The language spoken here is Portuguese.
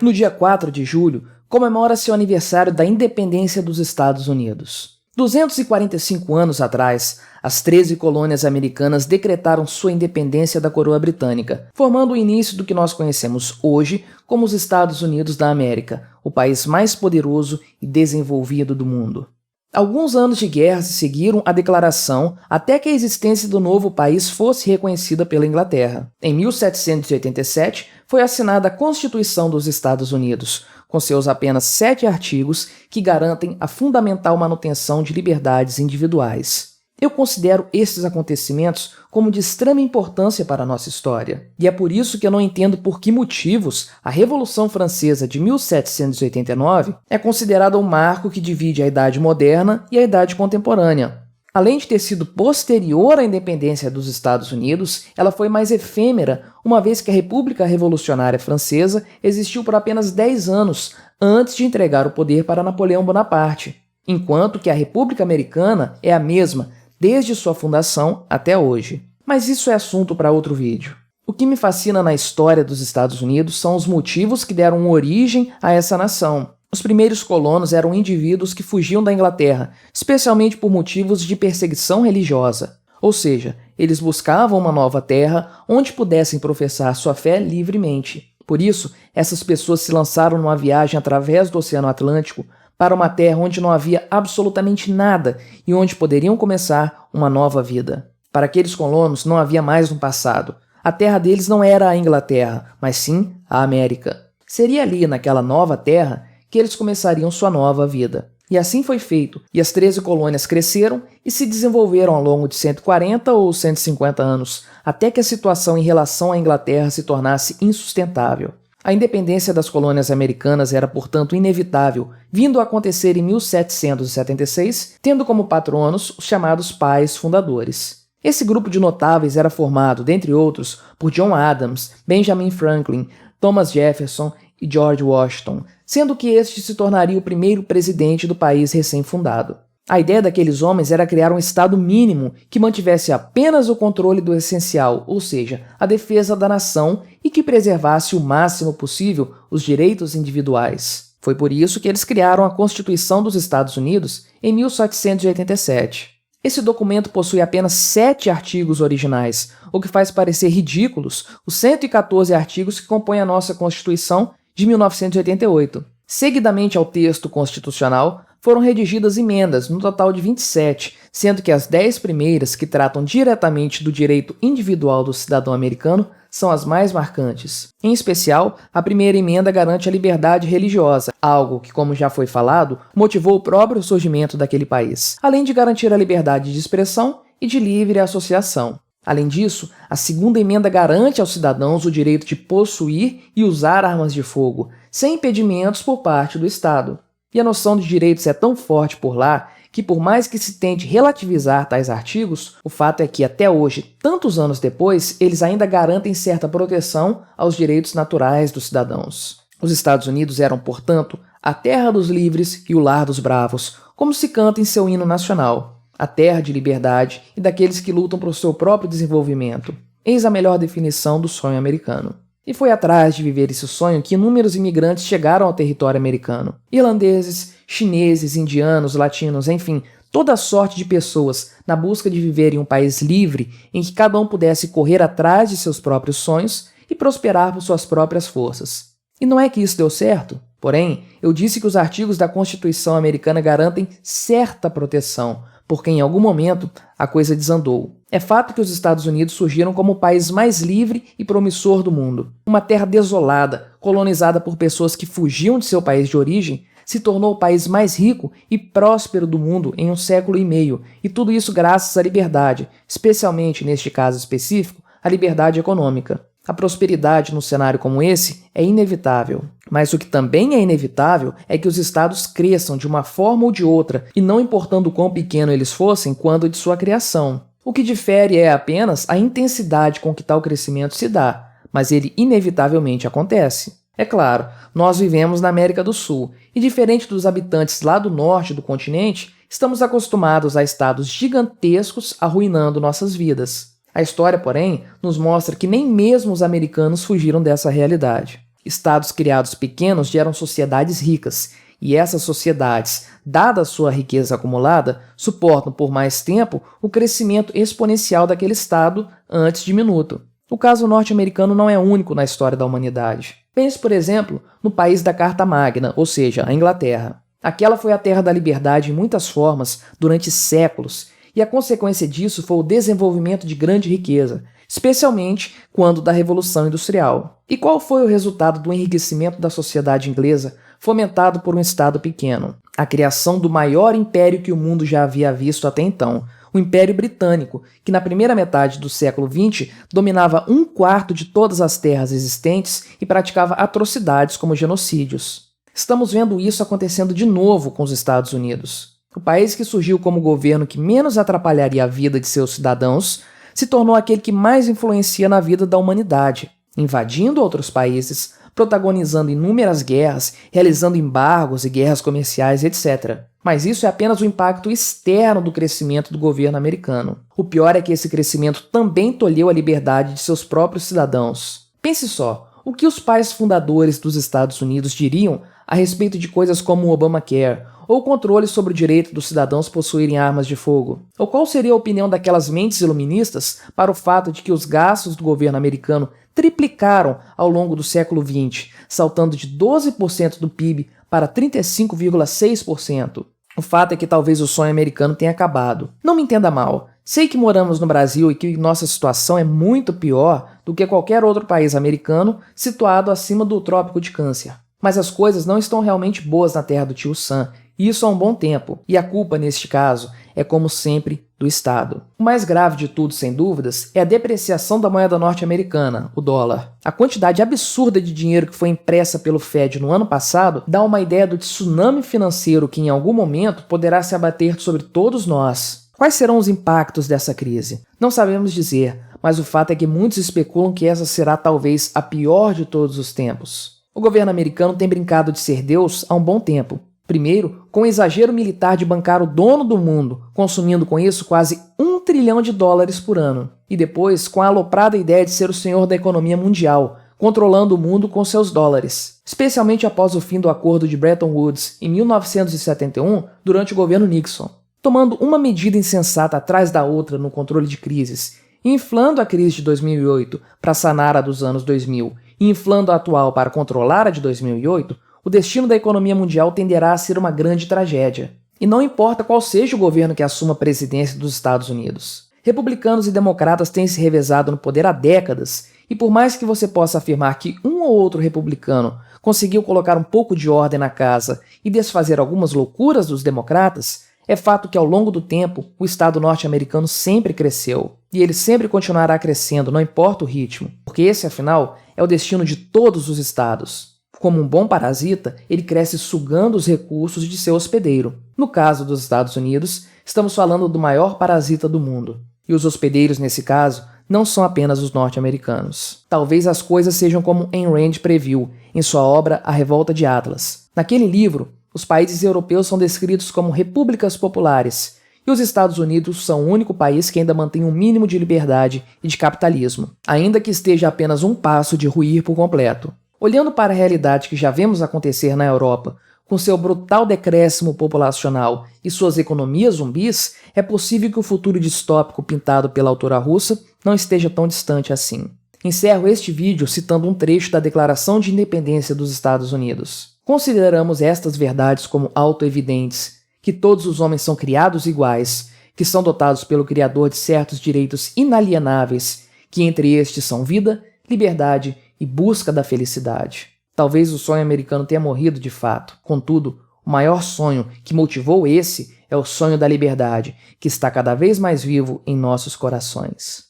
No dia 4 de julho, comemora-se o aniversário da independência dos Estados Unidos. 245 anos atrás, as 13 colônias americanas decretaram sua independência da coroa britânica, formando o início do que nós conhecemos hoje como os Estados Unidos da América, o país mais poderoso e desenvolvido do mundo. Alguns anos de guerra se seguiram à declaração até que a existência do novo país fosse reconhecida pela Inglaterra. Em 1787, foi assinada a Constituição dos Estados Unidos, com seus apenas 7 artigos que garantem a fundamental manutenção de liberdades individuais. Eu considero esses acontecimentos como de extrema importância para a nossa história. E é por isso que eu não entendo por que motivos a Revolução Francesa de 1789 é considerada um marco que divide a Idade Moderna e a Idade Contemporânea. Além de ter sido posterior à independência dos Estados Unidos, ela foi mais efêmera, uma vez que a República Revolucionária Francesa existiu por apenas 10 anos antes de entregar o poder para Napoleão Bonaparte, enquanto que a República Americana é a mesma desde sua fundação até hoje. Mas isso é assunto para outro vídeo. O que me fascina na história dos Estados Unidos são os motivos que deram origem a essa nação. Os primeiros colonos eram indivíduos que fugiam da Inglaterra, especialmente por motivos de perseguição religiosa. Ou seja, eles buscavam uma nova terra onde pudessem professar sua fé livremente. Por isso, essas pessoas se lançaram numa viagem através do Oceano Atlântico para uma terra onde não havia absolutamente nada e onde poderiam começar uma nova vida. Para aqueles colonos não havia mais um passado. A terra deles não era a Inglaterra, mas sim a América. Seria ali, naquela nova terra, que eles começariam sua nova vida. E assim foi feito, e as 13 colônias cresceram e se desenvolveram ao longo de 140 ou 150 anos, até que a situação em relação à Inglaterra se tornasse insustentável. A independência das colônias americanas era, portanto, inevitável, vindo a acontecer em 1776, tendo como patronos os chamados pais fundadores. Esse grupo de notáveis era formado, dentre outros, por John Adams, Benjamin Franklin, Thomas Jefferson e George Washington, sendo que este se tornaria o primeiro presidente do país recém-fundado. A ideia daqueles homens era criar um Estado mínimo que mantivesse apenas o controle do essencial, ou seja, a defesa da nação, e que preservasse o máximo possível os direitos individuais. Foi por isso que eles criaram a Constituição dos Estados Unidos em 1787. Esse documento possui apenas 7 artigos originais, o que faz parecer ridículos os 114 artigos que compõem a nossa Constituição de 1988. Seguidamente ao texto constitucional, foram redigidas emendas, no total de 27, sendo que as 10 primeiras, que tratam diretamente do direito individual do cidadão americano, são as mais marcantes. Em especial, a primeira emenda garante a liberdade religiosa, algo que, como já foi falado, motivou o próprio surgimento daquele país, além de garantir a liberdade de expressão e de livre associação. Além disso, a segunda emenda garante aos cidadãos o direito de possuir e usar armas de fogo, sem impedimentos por parte do Estado. E a noção de direitos é tão forte por lá que, por mais que se tente relativizar tais artigos, o fato é que, até hoje, tantos anos depois, eles ainda garantem certa proteção aos direitos naturais dos cidadãos. Os Estados Unidos eram, portanto, a terra dos livres e o lar dos bravos, como se canta em seu hino nacional, a terra de liberdade e daqueles que lutam por seu próprio desenvolvimento. Eis a melhor definição do sonho americano. E foi atrás de viver esse sonho que inúmeros imigrantes chegaram ao território americano. Irlandeses, chineses, indianos, latinos, enfim, toda sorte de pessoas na busca de viver em um país livre em que cada um pudesse correr atrás de seus próprios sonhos e prosperar por suas próprias forças. E não é que isso deu certo? Porém, eu disse que os artigos da Constituição americana garantem certa proteção, porque em algum momento a coisa desandou. É fato que os Estados Unidos surgiram como o país mais livre e promissor do mundo. Uma terra desolada, colonizada por pessoas que fugiam de seu país de origem, se tornou o país mais rico e próspero do mundo em 1,5 séculos, e tudo isso graças à liberdade, especialmente, neste caso específico, a liberdade econômica. A prosperidade num cenário como esse é inevitável. Mas o que também é inevitável é que os estados cresçam de uma forma ou de outra, e não importando o quão pequeno eles fossem quando de sua criação. O que difere é apenas a intensidade com que tal crescimento se dá, mas ele inevitavelmente acontece. É claro, nós vivemos na América do Sul, e diferente dos habitantes lá do norte do continente, estamos acostumados a estados gigantescos arruinando nossas vidas. A história, porém, nos mostra que nem mesmo os americanos fugiram dessa realidade. Estados criados pequenos geram sociedades ricas, e essas sociedades, dada a sua riqueza acumulada, suportam por mais tempo o crescimento exponencial daquele estado antes diminuto. O caso norte-americano não é único na história da humanidade. Pense, por exemplo, no país da Carta Magna, ou seja, a Inglaterra. Aquela foi a terra da liberdade em muitas formas durante séculos, e a consequência disso foi o desenvolvimento de grande riqueza, especialmente quando da Revolução Industrial. E qual foi o resultado do enriquecimento da sociedade inglesa, fomentado por um Estado pequeno? A criação do maior império que o mundo já havia visto até então, o Império Britânico, que na primeira metade do século XX dominava 1/4 de todas as terras existentes e praticava atrocidades como genocídios. Estamos vendo isso acontecendo de novo com os Estados Unidos. O país que surgiu como o governo que menos atrapalharia a vida de seus cidadãos se tornou aquele que mais influencia na vida da humanidade, invadindo outros países, protagonizando inúmeras guerras, realizando embargos e guerras comerciais, etc. Mas isso é apenas o impacto externo do crescimento do governo americano. O pior é que esse crescimento também tolheu a liberdade de seus próprios cidadãos. Pense só, o que os pais fundadores dos Estados Unidos diriam a respeito de coisas como o Obamacare, ou o controle sobre o direito dos cidadãos possuírem armas de fogo? Ou qual seria a opinião daquelas mentes iluministas para o fato de que os gastos do governo americano triplicaram ao longo do século XX, saltando de 12% do PIB para 35,6%? O fato é que talvez o sonho americano tenha acabado. Não me entenda mal, sei que moramos no Brasil e que nossa situação é muito pior do que qualquer outro país americano situado acima do Trópico de Câncer. Mas as coisas não estão realmente boas na terra do tio Sam, e isso há um bom tempo, e a culpa, neste caso, é como sempre, do Estado. O mais grave de tudo, sem dúvidas, é a depreciação da moeda norte-americana, o dólar. A quantidade absurda de dinheiro que foi impressa pelo Fed no ano passado dá uma ideia do tsunami financeiro que em algum momento poderá se abater sobre todos nós. Quais serão os impactos dessa crise? Não sabemos dizer, mas o fato é que muitos especulam que essa será talvez a pior de todos os tempos. O governo americano tem brincado de ser Deus há um bom tempo. Primeiro, com o exagero militar de bancar o dono do mundo, consumindo com isso quase $1 trilhão por ano. E depois, com a aloprada ideia de ser o senhor da economia mundial, controlando o mundo com seus dólares. Especialmente após o fim do acordo de Bretton Woods, em 1971, durante o governo Nixon. Tomando uma medida insensata atrás da outra no controle de crises, inflando a crise de 2008 para sanar a dos anos 2000 e inflando a atual para controlar a de 2008, o destino da economia mundial tenderá a ser uma grande tragédia. E não importa qual seja o governo que assuma a presidência dos Estados Unidos. Republicanos e democratas têm se revezado no poder há décadas, e por mais que você possa afirmar que um ou outro republicano conseguiu colocar um pouco de ordem na casa e desfazer algumas loucuras dos democratas, é fato que ao longo do tempo o Estado norte-americano sempre cresceu. E ele sempre continuará crescendo, não importa o ritmo, porque esse, afinal, é o destino de todos os estados. Como um bom parasita, ele cresce sugando os recursos de seu hospedeiro. No caso dos Estados Unidos, estamos falando do maior parasita do mundo. E os hospedeiros, nesse caso, não são apenas os norte-americanos. Talvez as coisas sejam como Ayn Rand previu em sua obra A Revolta de Atlas. Naquele livro, os países europeus são descritos como repúblicas populares, e os Estados Unidos são o único país que ainda mantém um mínimo de liberdade e de capitalismo, ainda que esteja a apenas um passo de ruir por completo. Olhando para a realidade que já vemos acontecer na Europa, com seu brutal decréscimo populacional e suas economias zumbis, é possível que o futuro distópico pintado pela autora russa não esteja tão distante assim. Encerro este vídeo citando um trecho da Declaração de Independência dos Estados Unidos. Consideramos estas verdades como autoevidentes, que todos os homens são criados iguais, que são dotados pelo Criador de certos direitos inalienáveis, que entre estes são vida, liberdade e busca da felicidade. Talvez o sonho americano tenha morrido de fato. Contudo, o maior sonho que motivou esse é o sonho da liberdade, que está cada vez mais vivo em nossos corações.